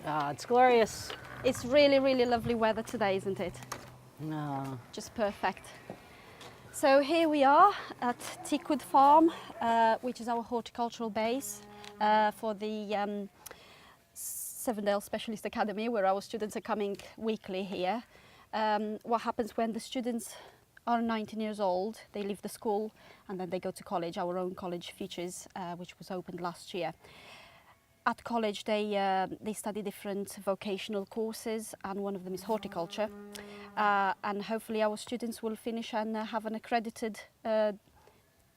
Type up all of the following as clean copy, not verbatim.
Ah, it's glorious. It's really, really lovely weather today, isn't it? No. Just perfect. So here we are at Tickwood Farm, which is our horticultural base for the Sevendale Specialist Academy, where our students are coming weekly here. What happens when the students are 19 years old, they leave the school and then they go to college, our own college Futures, which was opened last year. At college they study different vocational courses, and one of them is horticulture, and hopefully our students will finish and have an accredited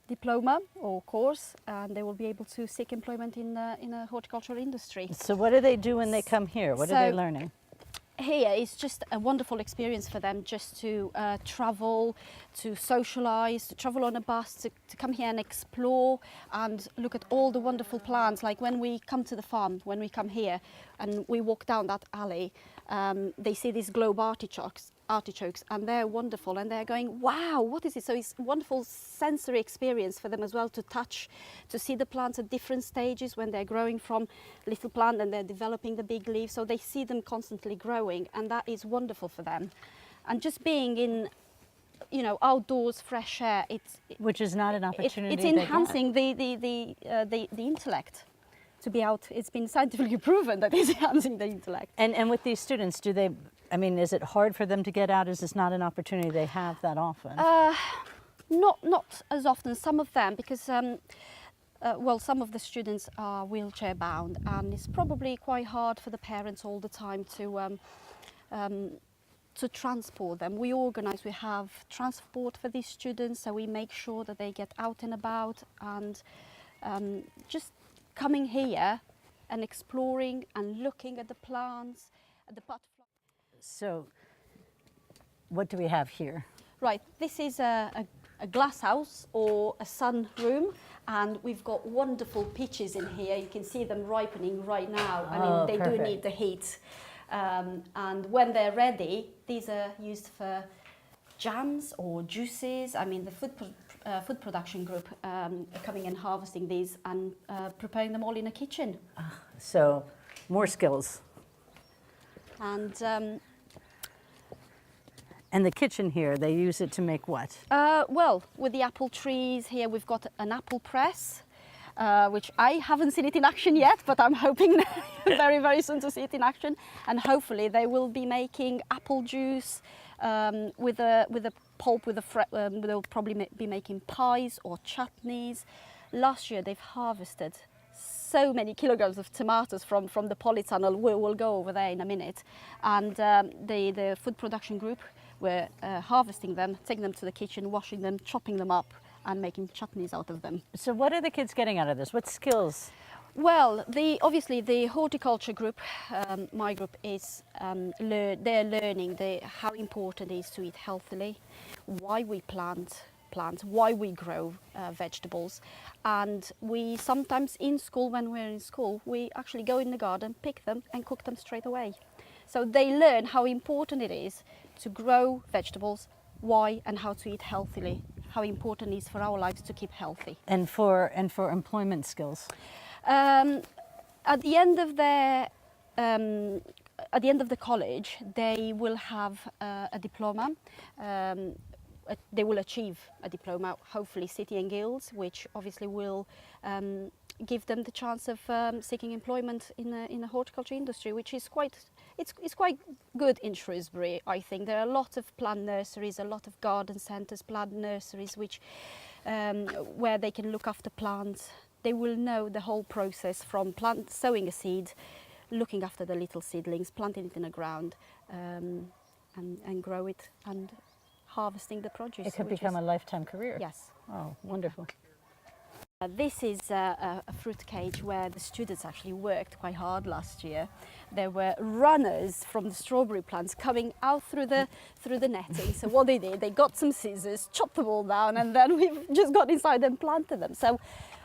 diploma or course, and they will be able to seek employment in a horticultural industry. So what do they do when they come here? What are they learning? Here it's just a wonderful experience for them, just to travel, to socialise, to travel on a bus, to come here and explore and look at all the wonderful plants. Like when we come to the farm, when we come here and we walk down that alley, they see these globe artichokes, and they're wonderful, and they're going, wow, what is it? So it's a wonderful sensory experience for them as well, to touch, to see the plants at different stages when they're growing from little plant and they're developing the big leaves. So they see them constantly growing, and that is wonderful for them. And just being in, you know, outdoors, fresh air, Which is not an opportunity. It's enhancing the intellect. To be out, it's been scientifically proven that it's enhancing the intellect. And with these students, do they, I mean, is it hard for them to get out? Is this not an opportunity they have that often? Not as often. Some of them, because well, some of the students are wheelchair bound, and it's probably quite hard for the parents all the time to transport them. We organise, we have transport for these students, so we make sure that they get out and about, and just coming here and exploring and looking at the plants, at the butterflies. So what do we have here? Right, this is a glass house or a sun room, and we've got wonderful peaches in here. You can see them ripening right now. I mean, they perfect. do need the heat. And when they're ready, these are used for jams or juices. I mean, the food production group are coming and harvesting these and preparing them all in a kitchen. So more skills. And the kitchen here, they use it to make what? well, with the apple trees here, we've got an apple press, which I haven't seen it in action yet, but I'm hoping very, very soon to see it in action. And hopefully they will be making apple juice with a pulp, they'll probably be making pies or chutneys. Last year they've harvested so many kilograms of tomatoes from the polytunnel. We'll go over there in a minute. And the food production group were harvesting them, taking them to the kitchen, washing them, chopping them up and making chutneys out of them. So what are the kids getting out of this? What skills? Well, obviously the horticulture group, my group, is they're learning how important it is to eat healthily, why we plant plants, why we grow vegetables. And we sometimes in school, when we're in school, we actually go in the garden, pick them and cook them straight away. So they learn how important it is to grow vegetables, why, and how to eat healthily, how important it is for our lives to keep healthy. And for employment skills? At the end of the college, they will have a diploma. They will achieve a diploma, hopefully City and Guilds, which obviously will give them the chance of seeking employment in the horticulture industry, which is quite good in Shrewsbury. I think there are a lot of plant nurseries, a lot of garden centres, plant nurseries, which where they can look after plants. They will know the whole process from sowing a seed, looking after the little seedlings, planting it in the ground, and grow it, and harvesting the produce. It could become a lifetime career. Yes. Oh, wonderful. This is a fruit cage where the students actually worked quite hard last year. There were runners from the strawberry plants coming out through the netting. So what they did, they got some scissors, chopped them all down, and then we've just got inside and planted them. So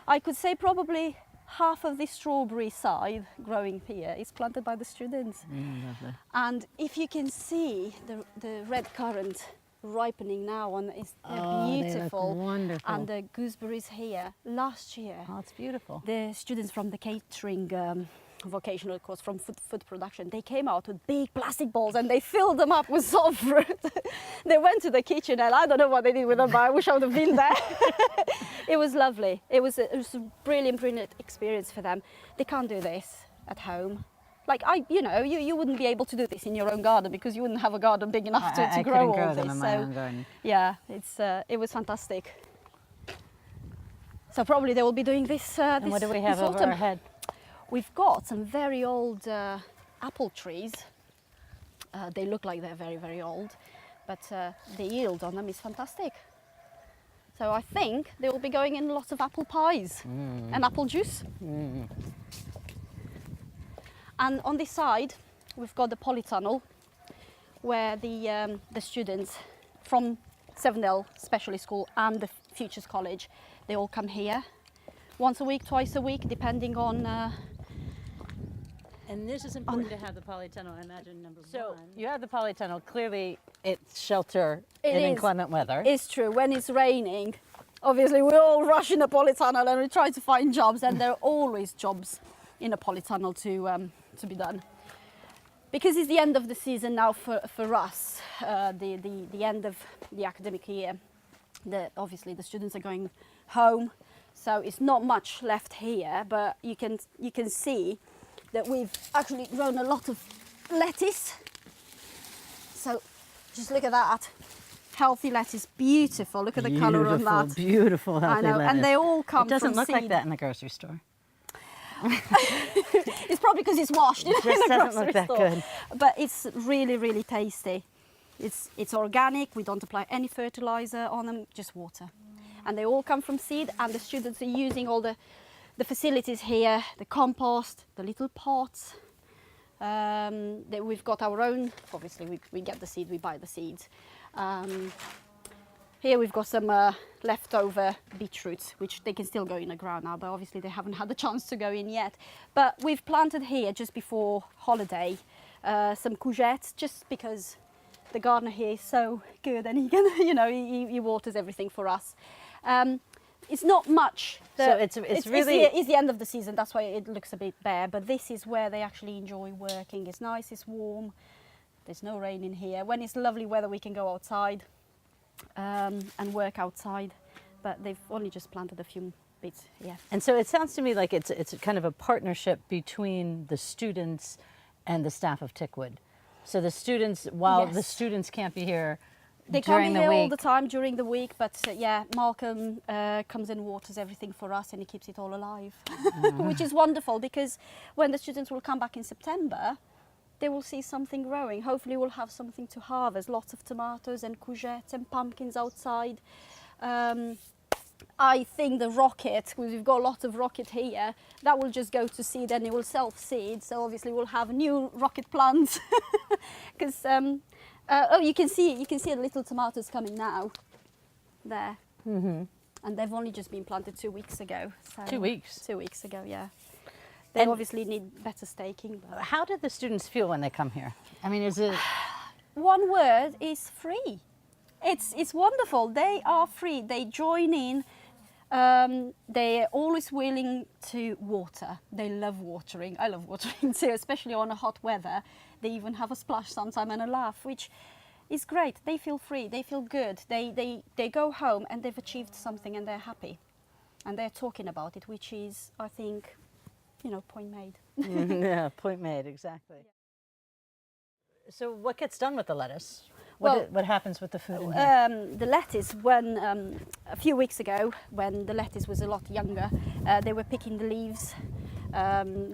I could say probably half of the strawberry side growing here is planted by the students. Lovely. And if you can see the red currant ripening now, and they're beautiful. They look wonderful. And the gooseberries here. Last year, oh, it's beautiful. the students from the catering vocational course from food production, they came out with big plastic balls and they filled them up with soft fruit. They went to the kitchen and I don't know what they did with them, but I wish I would have been there. It was lovely. It was a brilliant, brilliant experience for them. They can't do this at home. Like you wouldn't be able to do this in your own garden because you wouldn't have a garden big enough to grow all them this. in my own garden. Yeah, it was fantastic. So probably they will be doing this. And what do we have over our head? We've got some very old apple trees. They look like they're very, very old, but the yield on them is fantastic. So I think they will be going in lots of apple pies and apple juice. And on this side, we've got the polytunnel where the students from Sevendale Specialist School and the Futures College, they all come here once a week, twice a week, depending on. And this is important to have the polytunnel, I imagine, number one. So you have the polytunnel. Clearly, it's shelter in inclement weather. It's true. When it's raining, obviously we all rush in the polytunnel and we try to find jobs, and there are always jobs in a polytunnel to be done. Because it's the end of the season now for us, the end of the academic year. Obviously the students are going home, so it's not much left here, but you can see that we've actually grown a lot of lettuce. So just look at that. Healthy lettuce, beautiful. Look at the colour on that. Beautiful, healthy I know, lettuce. and they all come from It doesn't look like seed. that in the grocery store. It's probably because it's washed in It just the doesn't grocery look that store. good. But it's really, really tasty. It's organic. We don't apply any fertilizer on them, just water. And they all come from seed, and the students are using all the facilities here, the compost, the little pots. We've got our own, obviously we get the seed, we buy the seeds. Here we've got some leftover beetroots, which they can still go in the ground now, but obviously they haven't had the chance to go in yet. But we've planted here just before holiday some courgettes, just because the gardener here is so good and he can, he waters everything for us. It's not much. So it's really it's the end of the season. That's why it looks a bit bare. But this is where they actually enjoy working. It's nice. It's warm. There's no rain in here. When it's lovely weather, we can go outside and work outside. But they've only just planted a few bits. Yeah. And so it sounds to me like it's kind of a partnership between the students and the staff of Tickwood. So the students, while the students can't be here. They can't be here all the week. time during the week, but Malcolm comes and waters everything for us, and he keeps it all alive, which is wonderful, because when the students will come back in September, they will see something growing. Hopefully we'll have something to harvest, lots of tomatoes and courgettes and pumpkins outside. I think the rocket, because we've got lots of rocket here, that will just go to seed and it will self-seed, so obviously we'll have new rocket plants. Because you can see the little tomatoes coming now, there, and they've only just been planted 2 weeks ago. So 2 weeks. 2 weeks ago, yeah. They obviously need better staking. But How do the students feel when they come here? I mean, is it? one word is free. It's wonderful. They are free. They join in. They're always willing to water. They love watering. I love watering too, especially on a hot weather. They even have a splash sometime and a laugh, which is great. They feel free. They feel good. They go home and they've achieved something and they're happy. And they're talking about it, which is, I think, point made. Yeah, point made, exactly. So what gets done with the lettuce? Well, What happens with the food in here? The lettuce, when a few weeks ago, when the lettuce was a lot younger, they were picking the leaves.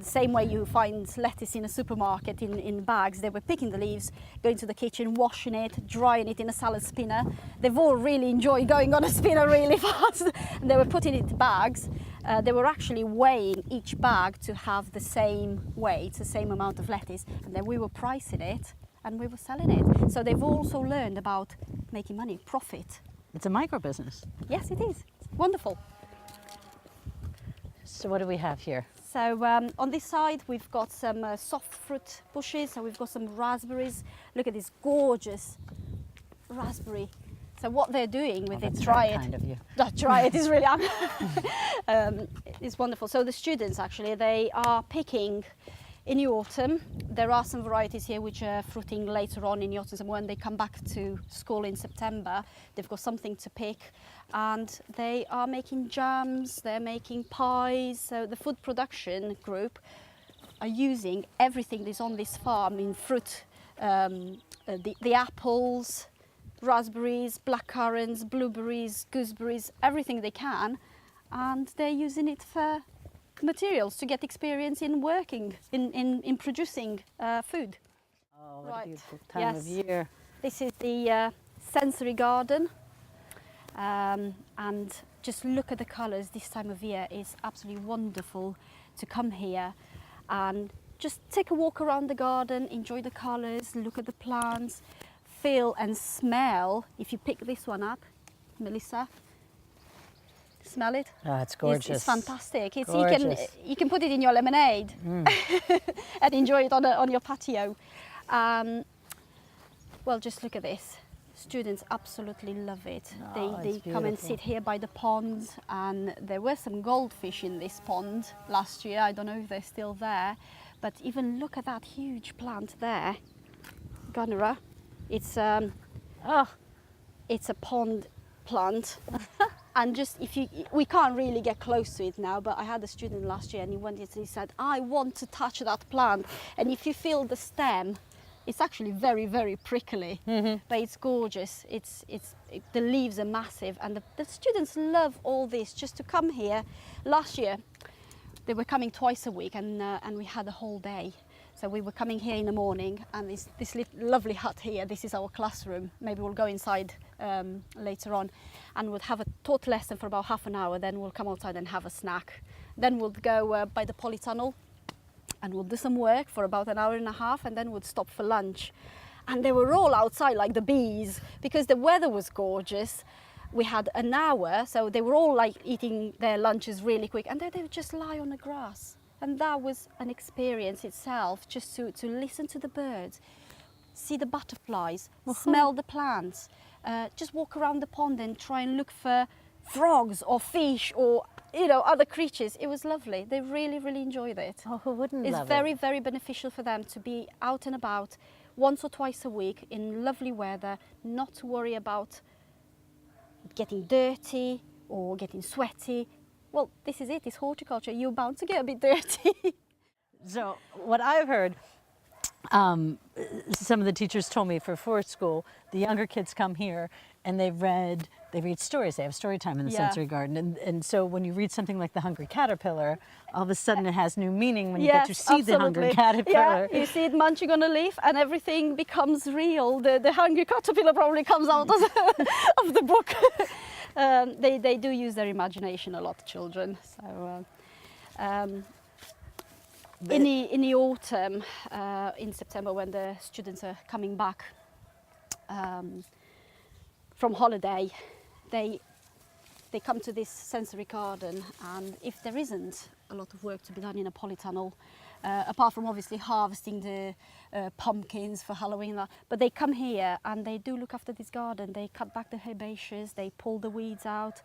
Same way you find lettuce in a supermarket in bags. They were picking the leaves, going to the kitchen, washing it, drying it in a salad spinner. They've all really enjoyed going on a spinner really fast. And they were putting it in bags. They were actually weighing each bag to have the same weight, the same amount of lettuce. And then we were pricing it and we were selling it. So they've also learned about making money, profit. It's a micro business. Yes, it is. It's wonderful. So what do we have here? So on this side we've got some soft fruit bushes. So we've got some raspberries. Look at this gorgeous raspberry So what they're doing with it, That's try very it. kind of you. Try it is really it's wonderful. So the students actually, they are picking in the autumn. There are some varieties here which are fruiting later on in the autumn. So when they come back to school in September, they've got something to pick, and they are making jams, they're making pies. So the food production group are using everything that's on this farm in fruit, the apples, raspberries, blackcurrants, blueberries, gooseberries, everything they can, and they're using it for materials to get experience in working, in producing food. Oh, what Right. a beautiful time of Yes. year. This is the sensory garden, and just look at the colours this time of year. It's absolutely wonderful to come here and just take a walk around the garden, enjoy the colours, look at the plants, feel and smell. If you pick this one up, Melissa, smell it. Oh, it's gorgeous. It's fantastic. Gorgeous. You can put it in your lemonade and enjoy it on your patio. Well, just look at this. Students absolutely love it. Oh, They it's come and beautiful. sit here by the pond, and there were some goldfish in this pond last year. I don't know if they're still there, but even look at that huge plant there, Gunnerer. It's it's a pond plant. And just we can't really get close to it now, but I had a student last year and he said, I want to touch that plant. And if you feel the stem, it's actually very, very prickly, but it's gorgeous. The leaves are massive, and the students love all this, just to come here. Last year, they were coming twice a week, and we had a whole day. So we were coming here in the morning, and this lovely hut here, this is our classroom. Maybe we'll go inside later on, and we'll have a taught lesson for about half an hour, then we'll come outside and have a snack. Then we'll go by the polytunnel, and we'll do some work for about an hour and a half, and then we'll stop for lunch. And they were all outside like the bees, because the weather was gorgeous. We had an hour, so they were all like eating their lunches really quick, and then they would just lie on the grass. And that was an experience itself, just to listen to the birds, see the butterflies, smell the plants, just walk around the pond and try and look for frogs or fish or other creatures. It was lovely. They really, really enjoyed it. Oh, who wouldn't It's love very, it? very beneficial for them to be out and about once or twice a week in lovely weather, not to worry about getting dirty or getting sweaty. Well, this is it, it's horticulture. You're bound to get a bit dirty. So what I've heard, some of the teachers told me for forest school, the younger kids come here and they read stories. They have story time in the sensory garden. And so when you read something like The Hungry Caterpillar, all of a sudden it has new meaning when you get to see the hungry caterpillar. Yeah, you see it munching on a leaf and everything becomes real. The hungry caterpillar probably comes out of the book. They do use their imagination a lot, children. So in the autumn, in September, when the students are coming back from holiday, they come to this sensory garden, and if there isn't a lot of work to be done in a polytunnel, apart from obviously harvesting the pumpkins for Halloween, but they come here and they do look after this garden. They cut back the herbaceous, they pull the weeds out.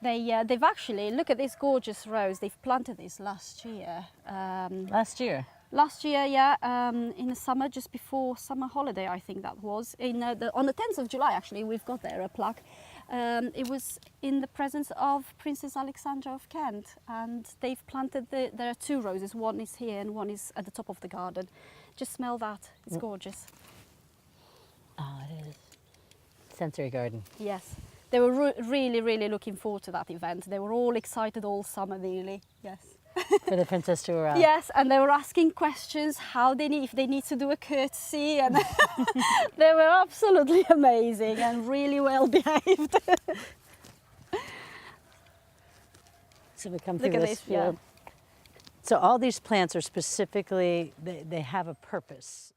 They've actually, look at this gorgeous rose, they've planted this last year. Last year? Last year, yeah, in the summer, just before summer holiday, I think that was. On the 10th of July, actually, we've got there a plaque. It was in the presence of Princess Alexandra of Kent, and they've planted, there are two roses, one is here and one is at the top of the garden. Just smell that, it's gorgeous. Oh, it is. Sensory garden. Yes, they were really, really looking forward to that event. They were all excited all summer, really, yes. For the princess to arrive. Yes, and they were asking questions, if they need to do a courtesy, and they were absolutely amazing and really well behaved. So we come Look through at this this, yeah. field. So all these plants are specifically, they have a purpose.